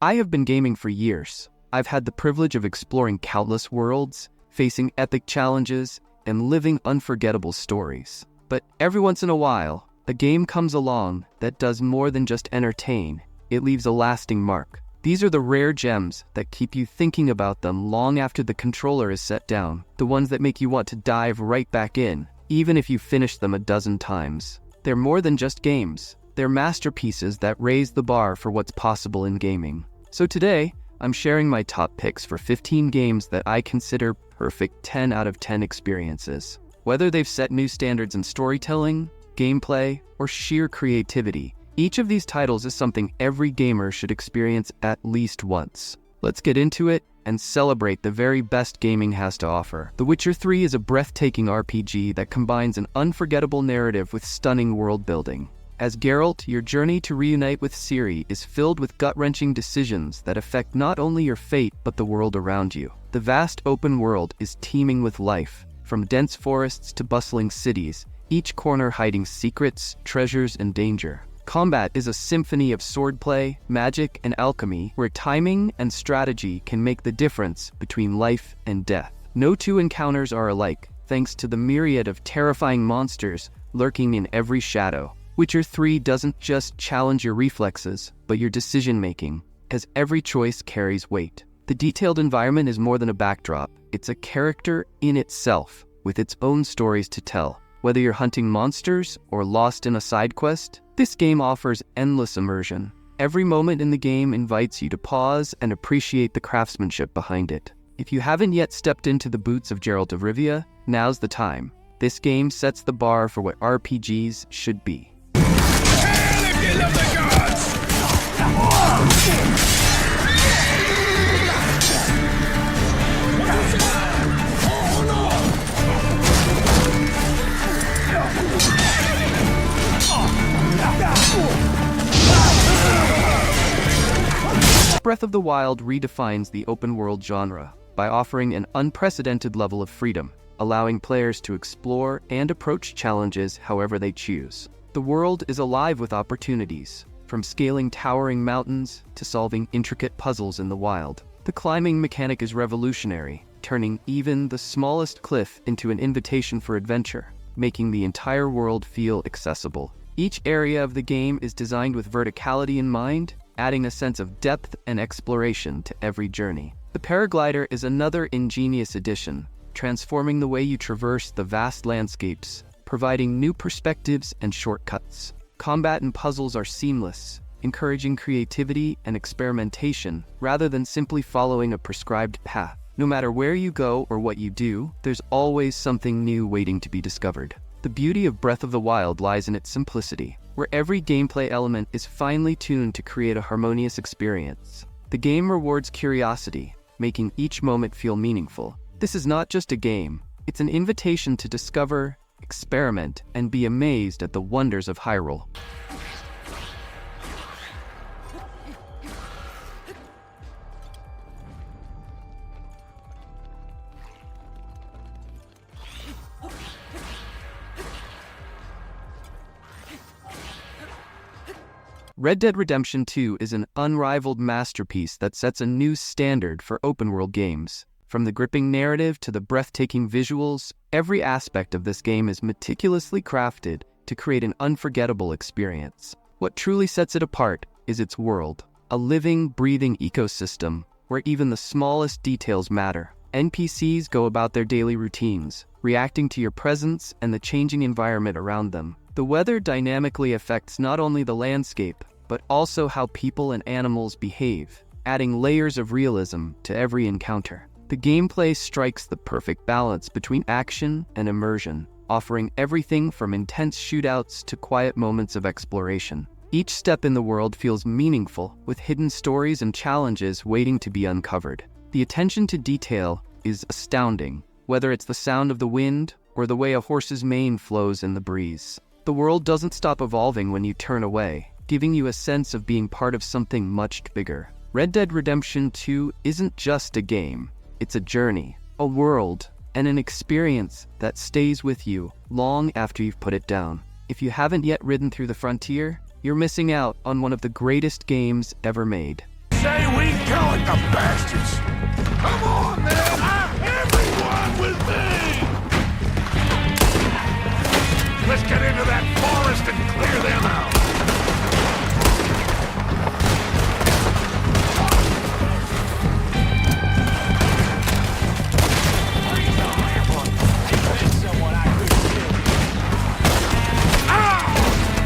I have been gaming for years. I've had the privilege of exploring countless worlds, facing epic challenges, and living unforgettable stories. But every once in a while, a game comes along that does more than just entertain. It leaves a lasting mark. These are the rare gems that keep you thinking about them long after the controller is set down. The ones that make you want to dive right back in, even if you've finished them a dozen times. They're more than just games. They're masterpieces that raise the bar for what's possible in gaming. So today, I'm sharing my top picks for 15 games that I consider perfect 10 out of 10 experiences. Whether they've set new standards in storytelling, gameplay, or sheer creativity, each of these titles is something every gamer should experience at least once. Let's get into it and celebrate the very best gaming has to offer. The Witcher 3 is a breathtaking RPG that combines an unforgettable narrative with stunning world building. As Geralt, your journey to reunite with Ciri is filled with gut-wrenching decisions that affect not only your fate but the world around you. The vast open world is teeming with life, from dense forests to bustling cities, each corner hiding secrets, treasures, and danger. Combat is a symphony of swordplay, magic, and alchemy, where timing and strategy can make the difference between life and death. No two encounters are alike, thanks to the myriad of terrifying monsters lurking in every shadow. Witcher 3 doesn't just challenge your reflexes, but your decision-making, as every choice carries weight. The detailed environment is more than a backdrop. It's a character in itself, with its own stories to tell. Whether you're hunting monsters or lost in a side quest, this game offers endless immersion. Every moment in the game invites you to pause and appreciate the craftsmanship behind it. If you haven't yet stepped into the boots of Geralt of Rivia, now's the time. This game sets the bar for what RPGs should be. Breath of the Wild redefines the open-world genre by offering an unprecedented level of freedom, allowing players to explore and approach challenges however they choose. The world is alive with opportunities, from scaling towering mountains to solving intricate puzzles in the wild. The climbing mechanic is revolutionary, turning even the smallest cliff into an invitation for adventure, making the entire world feel accessible. Each area of the game is designed with verticality in mind, adding a sense of depth and exploration to every journey. The paraglider is another ingenious addition, transforming the way you traverse the vast landscapes, providing new perspectives and shortcuts. Combat and puzzles are seamless, encouraging creativity and experimentation rather than simply following a prescribed path. No matter where you go or what you do, there's always something new waiting to be discovered. The beauty of Breath of the Wild lies in its simplicity, where every gameplay element is finely tuned to create a harmonious experience. The game rewards curiosity, making each moment feel meaningful. This is not just a game, it's an invitation to discover, experiment, and be amazed at the wonders of Hyrule. Red Dead Redemption 2 is an unrivaled masterpiece that sets a new standard for open-world games. From the gripping narrative to the breathtaking visuals, every aspect of this game is meticulously crafted to create an unforgettable experience. What truly sets it apart is its world, a living, breathing ecosystem where even the smallest details matter. NPCs go about their daily routines, reacting to your presence and the changing environment around them. The weather dynamically affects not only the landscape, but also how people and animals behave, adding layers of realism to every encounter. The gameplay strikes the perfect balance between action and immersion, offering everything from intense shootouts to quiet moments of exploration. Each step in the world feels meaningful, with hidden stories and challenges waiting to be uncovered. The attention to detail is astounding, whether it's the sound of the wind or the way a horse's mane flows in the breeze. The world doesn't stop evolving when you turn away, giving you a sense of being part of something much bigger. Red Dead Redemption 2 isn't just a game, it's a journey, a world, and an experience that stays with you long after you've put it down. If you haven't yet ridden through the frontier, you're missing out on one of the greatest games ever made. Say we kill it, the bastards! Come on, man! Everyone with me! Let's get into that forest and clear them out!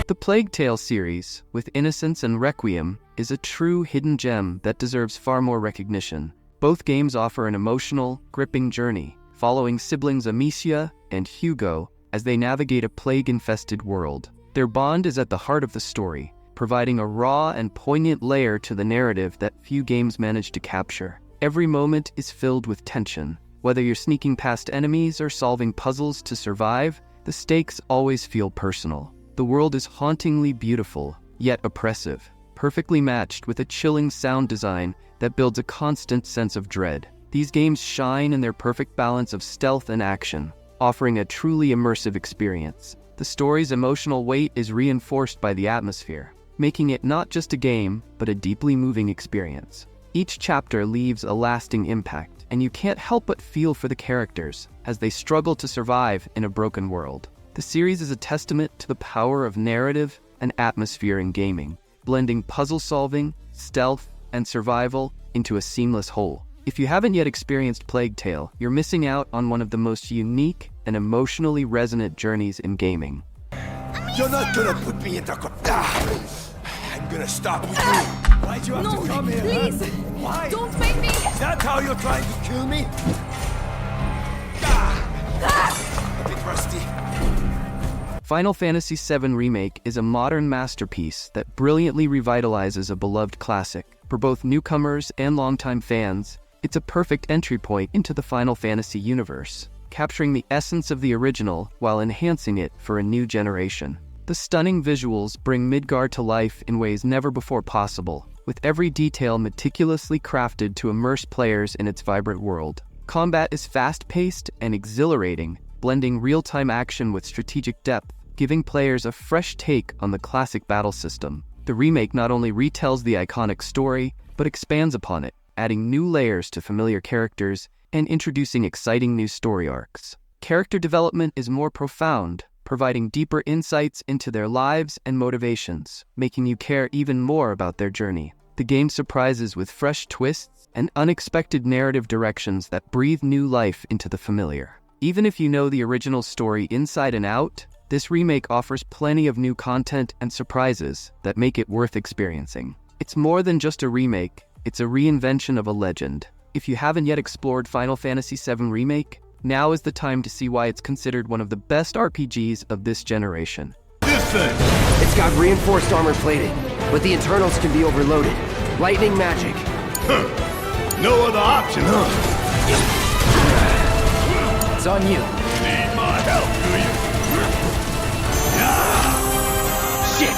The Plague Tale series, with Innocence and Requiem, is a true hidden gem that deserves far more recognition. Both games offer an emotional, gripping journey, following siblings Amicia and Hugo as they navigate a plague-infested world. Their bond is at the heart of the story, providing a raw and poignant layer to the narrative that few games manage to capture. Every moment is filled with tension. Whether you're sneaking past enemies or solving puzzles to survive, the stakes always feel personal. The world is hauntingly beautiful, yet oppressive, perfectly matched with a chilling sound design that builds a constant sense of dread. These games shine in their perfect balance of stealth and action, offering a truly immersive experience. The story's emotional weight is reinforced by the atmosphere, making it not just a game, but a deeply moving experience. Each chapter leaves a lasting impact, and you can't help but feel for the characters as they struggle to survive in a broken world. The series is a testament to the power of narrative and atmosphere in gaming, blending puzzle solving, stealth, and survival into a seamless whole. If you haven't yet experienced Plague Tale, you're missing out on one of the most unique and emotionally resonant journeys in gaming. You're not gonna put me in the... I'm gonna stop with you. Why'd you have to come here? Please! Huh? Why? Don't make me! Is that how you're trying to kill me? A bit rusty. Final Fantasy VII Remake is a modern masterpiece that brilliantly revitalizes a beloved classic. For both newcomers and longtime fans, it's a perfect entry point into the Final Fantasy universe, capturing the essence of the original while enhancing it for a new generation. The stunning visuals bring Midgard to life in ways never before possible, with every detail meticulously crafted to immerse players in its vibrant world. Combat is fast-paced and exhilarating, blending real-time action with strategic depth, giving players a fresh take on the classic battle system. The remake not only retells the iconic story, but expands upon it, adding new layers to familiar characters and introducing exciting new story arcs. Character development is more profound, providing deeper insights into their lives and motivations, making you care even more about their journey. The game surprises with fresh twists and unexpected narrative directions that breathe new life into the familiar. Even if you know the original story inside and out, this remake offers plenty of new content and surprises that make it worth experiencing. It's more than just a remake, it's a reinvention of a legend. If you haven't yet explored Final Fantasy VII Remake, now is the time to see why it's considered one of the best RPGs of this generation. This thing! It's got reinforced armor plating, but the internals can be overloaded. Lightning magic. Huh. No other option, huh? It's on you. Need my help, do you? Shit!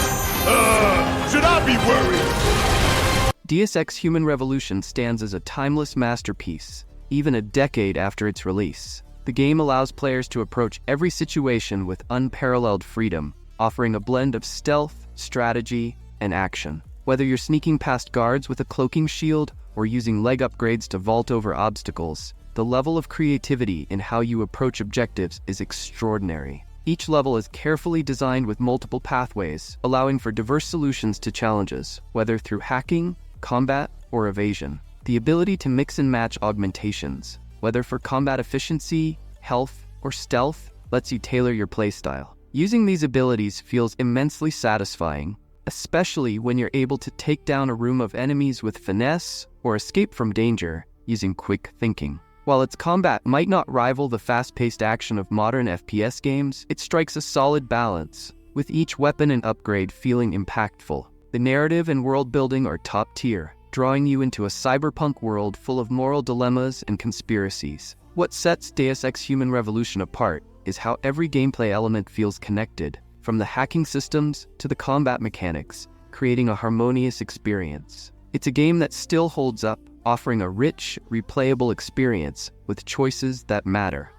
Should I be worried? Deus Ex Human Revolution stands as a timeless masterpiece, even a decade after its release. The game allows players to approach every situation with unparalleled freedom, offering a blend of stealth, strategy, and action. Whether you're sneaking past guards with a cloaking shield or using leg upgrades to vault over obstacles, the level of creativity in how you approach objectives is extraordinary. Each level is carefully designed with multiple pathways, allowing for diverse solutions to challenges, whether through hacking, combat, or evasion. The ability to mix and match augmentations, whether for combat efficiency, health, or stealth, lets you tailor your playstyle. Using these abilities feels immensely satisfying, especially when you're able to take down a room of enemies with finesse or escape from danger using quick thinking. While its combat might not rival the fast-paced action of modern FPS games, it strikes a solid balance, with each weapon and upgrade feeling impactful. The narrative and world-building are top-tier, drawing you into a cyberpunk world full of moral dilemmas and conspiracies. What sets Deus Ex Human Revolution apart is how every gameplay element feels connected, from the hacking systems to the combat mechanics, creating a harmonious experience. It's a game that still holds up, offering a rich, replayable experience with choices that matter.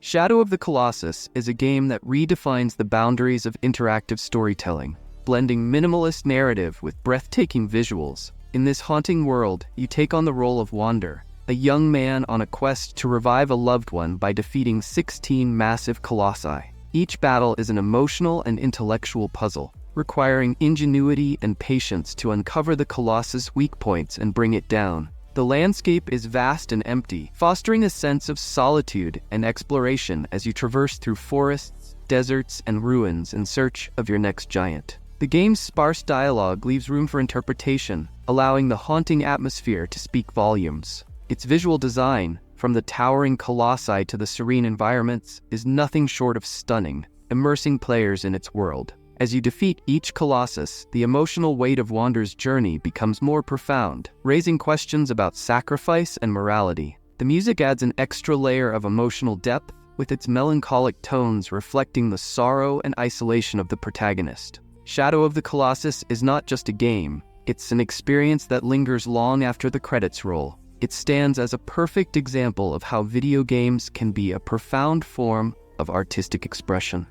Shadow of the Colossus is a game that redefines the boundaries of interactive storytelling, blending minimalist narrative with breathtaking visuals. In this haunting world, you take on the role of Wander, a young man on a quest to revive a loved one by defeating 16 massive colossi. Each battle is an emotional and intellectual puzzle, requiring ingenuity and patience to uncover the Colossus' weak points and bring it down. The landscape is vast and empty, fostering a sense of solitude and exploration as you traverse through forests, deserts, and ruins in search of your next giant. The game's sparse dialogue leaves room for interpretation, allowing the haunting atmosphere to speak volumes. Its visual design, from the towering colossi to the serene environments, is nothing short of stunning, immersing players in its world. As you defeat each colossus, the emotional weight of Wander's journey becomes more profound, raising questions about sacrifice and morality. The music adds an extra layer of emotional depth, with its melancholic tones reflecting the sorrow and isolation of the protagonist. Shadow of the Colossus is not just a game, it's an experience that lingers long after the credits roll. It stands as a perfect example of how video games can be a profound form of artistic expression.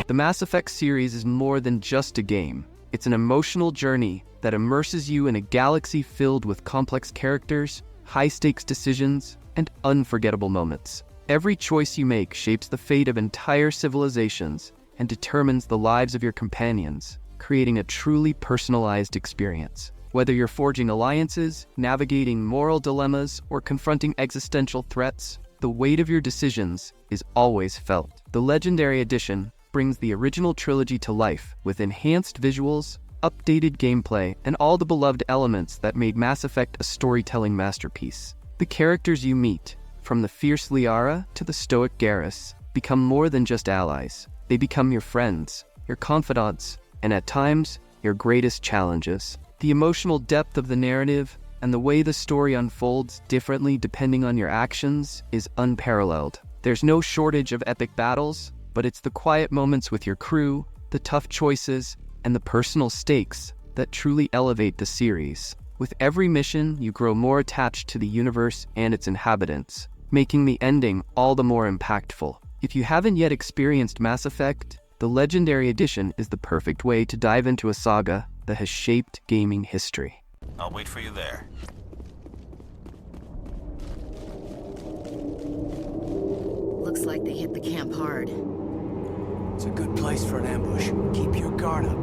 The Mass Effect series is more than just a game. It's an emotional journey that immerses you in a galaxy filled with complex characters, high-stakes decisions, and unforgettable moments. Every choice you make shapes the fate of entire civilizations and determines the lives of your companions, creating a truly personalized experience. Whether you're forging alliances, navigating moral dilemmas, or confronting existential threats, the weight of your decisions is always felt. The Legendary Edition brings the original trilogy to life with enhanced visuals, updated gameplay, and all the beloved elements that made Mass Effect a storytelling masterpiece. The characters you meet, from the fierce Liara to the stoic Garrus, become more than just allies. They become your friends, your confidants, and at times, your greatest challenges. The emotional depth of the narrative and the way the story unfolds differently depending on your actions is unparalleled. There's no shortage of epic battles, but it's the quiet moments with your crew, the tough choices, and the personal stakes that truly elevate the series. With every mission, you grow more attached to the universe and its inhabitants, making the ending all the more impactful. If you haven't yet experienced Mass Effect, the Legendary Edition is the perfect way to dive into a saga that has shaped gaming history. I'll wait for you there. Looks like they hit the camp hard. It's a good place for an ambush. Keep your guard up.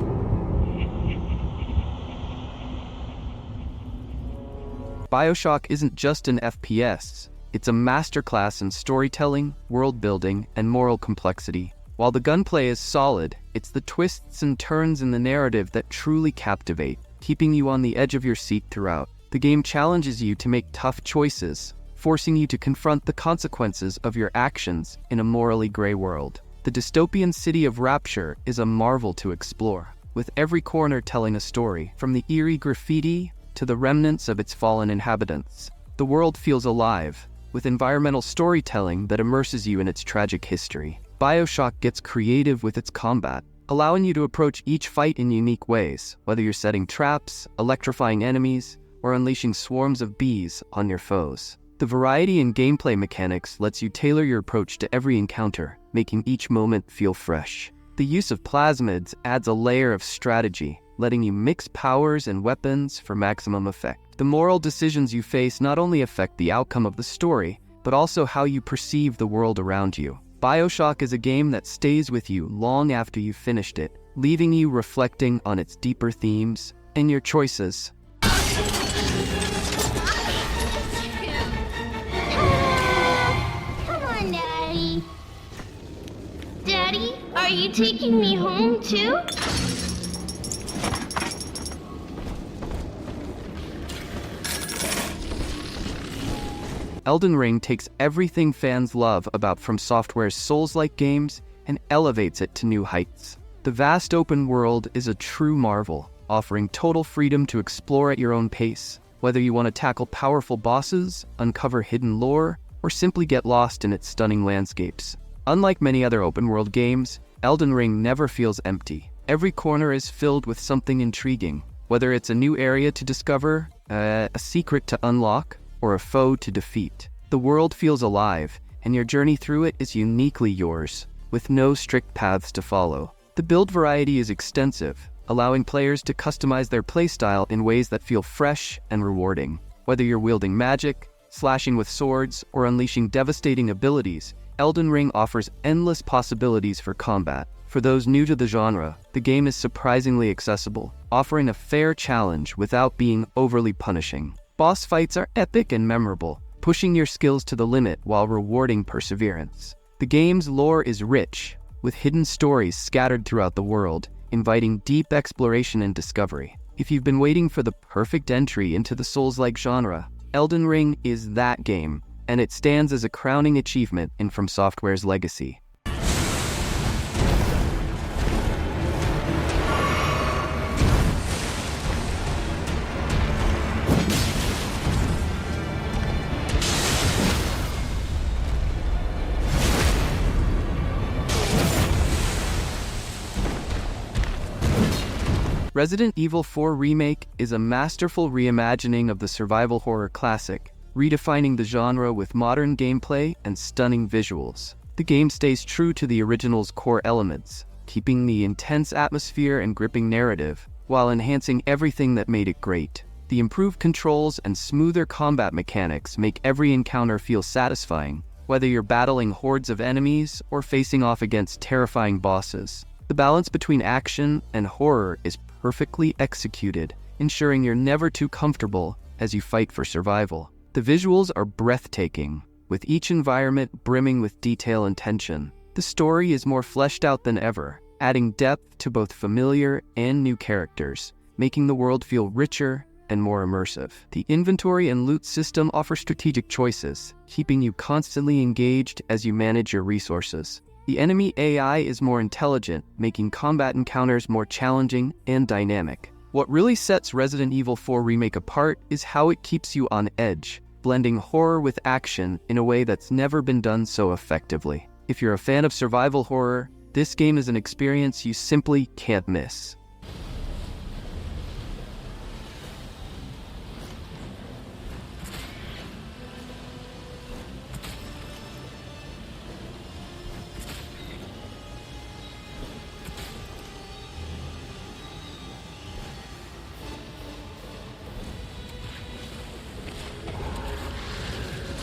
Bioshock isn't just an FPS. It's a masterclass in storytelling, world-building, and moral complexity. While the gunplay is solid, it's the twists and turns in the narrative that truly captivate, keeping you on the edge of your seat throughout. The game challenges you to make tough choices, forcing you to confront the consequences of your actions in a morally gray world. The dystopian city of Rapture is a marvel to explore, with every corner telling a story, from the eerie graffiti to the remnants of its fallen inhabitants. The world feels alive, with environmental storytelling that immerses you in its tragic history. Bioshock gets creative with its combat, allowing you to approach each fight in unique ways, whether you're setting traps, electrifying enemies, or unleashing swarms of bees on your foes. The variety in gameplay mechanics lets you tailor your approach to every encounter, making each moment feel fresh. The use of plasmids adds a layer of strategy, letting you mix powers and weapons for maximum effect. The moral decisions you face not only affect the outcome of the story, but also how you perceive the world around you. Bioshock is a game that stays with you long after you've finished it, leaving you reflecting on its deeper themes and your choices. Come on, Daddy. Daddy, are you taking me home too? Elden Ring takes everything fans love about From Software's Souls-like games and elevates it to new heights. The vast open world is a true marvel, offering total freedom to explore at your own pace. Whether you want to tackle powerful bosses, uncover hidden lore, or simply get lost in its stunning landscapes. Unlike many other open-world games, Elden Ring never feels empty. Every corner is filled with something intriguing, whether it's a new area to discover, a secret to unlock, or a foe to defeat. The world feels alive, and your journey through it is uniquely yours, with no strict paths to follow. The build variety is extensive, allowing players to customize their playstyle in ways that feel fresh and rewarding. Whether you're wielding magic, slashing with swords, or unleashing devastating abilities, Elden Ring offers endless possibilities for combat. For those new to the genre, the game is surprisingly accessible, offering a fair challenge without being overly punishing. Boss fights are epic and memorable, pushing your skills to the limit while rewarding perseverance. The game's lore is rich, with hidden stories scattered throughout the world, inviting deep exploration and discovery. If you've been waiting for the perfect entry into the Souls-like genre, Elden Ring is that game, and it stands as a crowning achievement in From Software's legacy. Resident Evil 4 Remake is a masterful reimagining of the survival horror classic, redefining the genre with modern gameplay and stunning visuals. The game stays true to the original's core elements, keeping the intense atmosphere and gripping narrative, while enhancing everything that made it great. The improved controls and smoother combat mechanics make every encounter feel satisfying, whether you're battling hordes of enemies or facing off against terrifying bosses. The balance between action and horror is perfectly executed, ensuring you're never too comfortable as you fight for survival. The visuals are breathtaking, with each environment brimming with detail and tension. The story is more fleshed out than ever, adding depth to both familiar and new characters, making the world feel richer and more immersive. The inventory and loot system offer strategic choices, keeping you constantly engaged as you manage your resources. The enemy AI is more intelligent, making combat encounters more challenging and dynamic. What really sets Resident Evil 4 Remake apart is how it keeps you on edge, blending horror with action in a way that's never been done so effectively. If you're a fan of survival horror, this game is an experience you simply can't miss.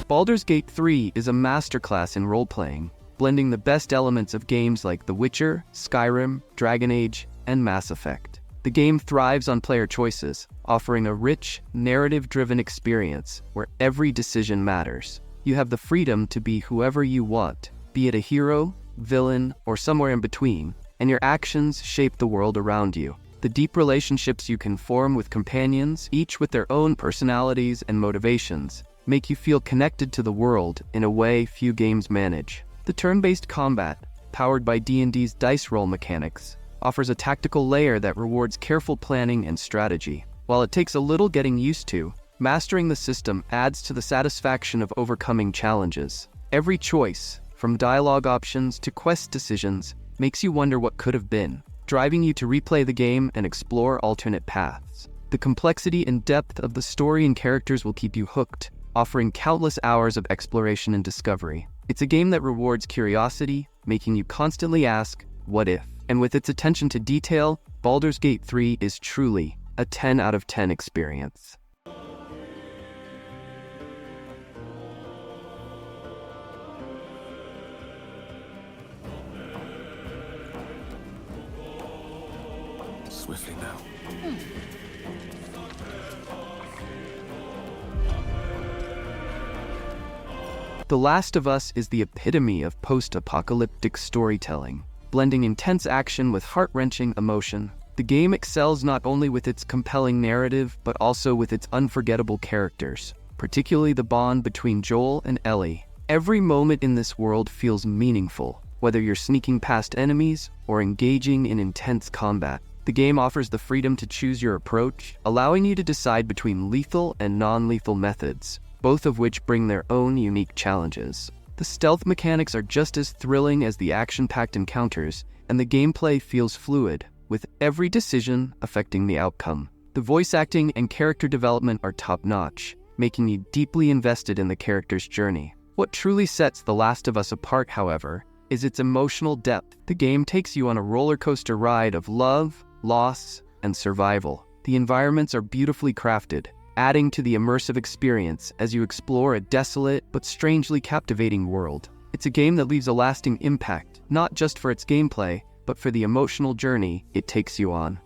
Baldur's Gate 3 is a masterclass in role-playing, blending the best elements of games like The Witcher, Skyrim, Dragon Age, and Mass Effect. The game thrives on player choices, offering a rich, narrative-driven experience where every decision matters. You have the freedom to be whoever you want, be it a hero, villain, or somewhere in between, and your actions shape the world around you. The deep relationships you can form with companions, each with their own personalities and motivations, make you feel connected to the world in a way few games manage. The turn-based combat, powered by D&D's dice roll mechanics, offers a tactical layer that rewards careful planning and strategy. While it takes a little getting used to, mastering the system adds to the satisfaction of overcoming challenges. Every choice, from dialogue options to quest decisions, makes you wonder what could have been, driving you to replay the game and explore alternate paths. The complexity and depth of the story and characters will keep you hooked, offering countless hours of exploration and discovery. It's a game that rewards curiosity, making you constantly ask, what if? And with its attention to detail, Baldur's Gate 3 is truly a 10 out of 10 experience. Swiftly now. The Last of Us is the epitome of post-apocalyptic storytelling, blending intense action with heart-wrenching emotion. The game excels not only with its compelling narrative, but also with its unforgettable characters, particularly the bond between Joel and Ellie. Every moment in this world feels meaningful, whether you're sneaking past enemies or engaging in intense combat. The game offers the freedom to choose your approach, allowing you to decide between lethal and non-lethal methods, both of which bring their own unique challenges. The stealth mechanics are just as thrilling as the action-packed encounters, and the gameplay feels fluid, with every decision affecting the outcome. The voice acting and character development are top-notch, making you deeply invested in the character's journey. What truly sets The Last of Us apart, however, is its emotional depth. The game takes you on a roller coaster ride of love, loss, and survival. The environments are beautifully crafted, adding to the immersive experience as you explore a desolate but strangely captivating world. It's a game that leaves a lasting impact, not just for its gameplay, but for the emotional journey it takes you on.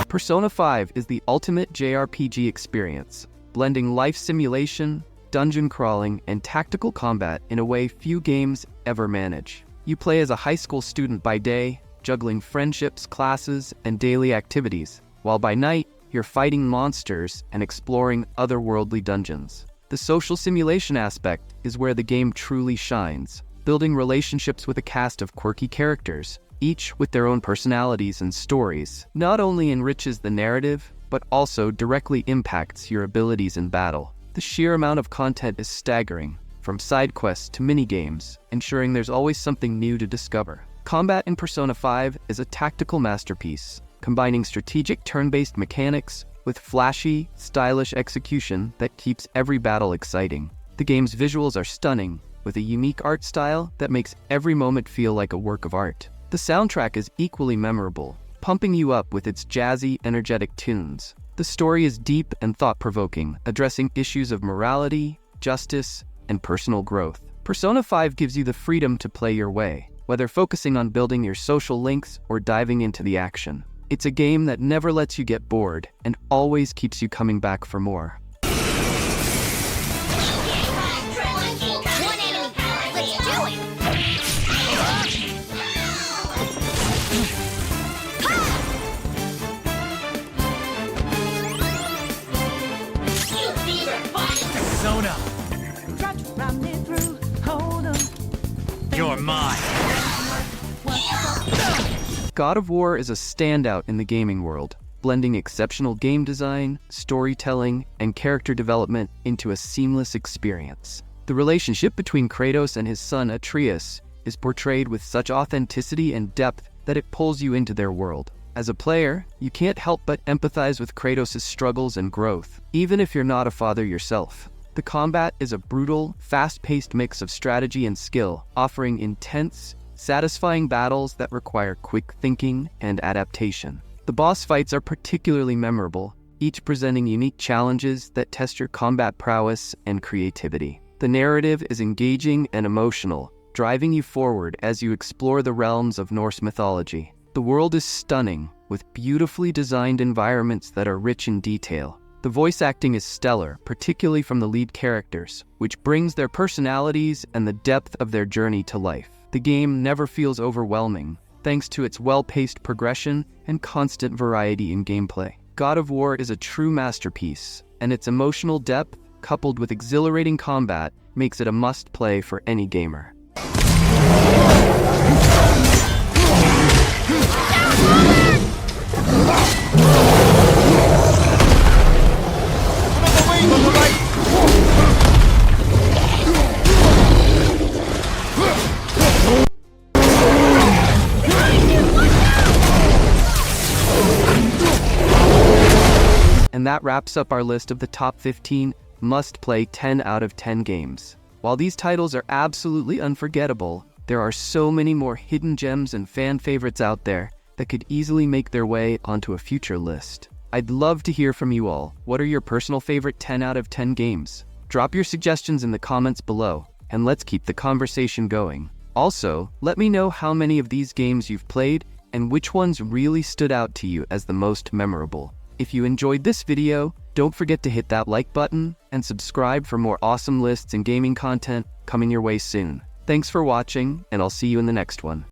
Persona 5 is the ultimate JRPG experience, blending life simulation, dungeon crawling, and tactical combat in a way few games ever manage. You play as a high school student by day, juggling friendships, classes, and daily activities, while by night, you're fighting monsters and exploring otherworldly dungeons. The social simulation aspect is where the game truly shines, building relationships with a cast of quirky characters, each with their own personalities and stories, not only enriches the narrative, but also directly impacts your abilities in battle. The sheer amount of content is staggering, from side quests to mini-games, ensuring there's always something new to discover. Combat in Persona 5 is a tactical masterpiece, combining strategic turn-based mechanics with flashy, stylish execution that keeps every battle exciting. The game's visuals are stunning, with a unique art style that makes every moment feel like a work of art. The soundtrack is equally memorable, pumping you up with its jazzy, energetic tunes. The story is deep and thought-provoking, addressing issues of morality, justice, and personal growth. Persona 5 gives you the freedom to play your way, whether focusing on building your social links or diving into the action. It's a game that never lets you get bored and always keeps you coming back for more. You're mine. God of War is a standout in the gaming world, blending exceptional game design, storytelling, and character development into a seamless experience. The relationship between Kratos and his son Atreus is portrayed with such authenticity and depth that it pulls you into their world. As a player, you can't help but empathize with Kratos' struggles and growth, even if you're not a father yourself. The combat is a brutal, fast-paced mix of strategy and skill, offering intense, satisfying battles that require quick thinking and adaptation. The boss fights are particularly memorable, each presenting unique challenges that test your combat prowess and creativity. The narrative is engaging and emotional, driving you forward as you explore the realms of Norse mythology. The world is stunning, with beautifully designed environments that are rich in detail. The voice acting is stellar, particularly from the lead characters, which brings their personalities and the depth of their journey to life. The game never feels overwhelming, thanks to its well-paced progression and constant variety in gameplay. God of War is a true masterpiece, and its emotional depth, coupled with exhilarating combat, makes it a must-play for any gamer. And that wraps up our list of the top 15 must-play 10 out of 10 games. While these titles are absolutely unforgettable, there are so many more hidden gems and fan favorites out there that could easily make their way onto a future list. I'd love to hear from you all. What are your personal favorite 10 out of 10 games? Drop your suggestions in the comments below, and let's keep the conversation going. Also, let me know how many of these games you've played and which ones really stood out to you as the most memorable. If you enjoyed this video, don't forget to hit that like button and subscribe for more awesome lists and gaming content coming your way soon. Thanks for watching, and I'll see you in the next one.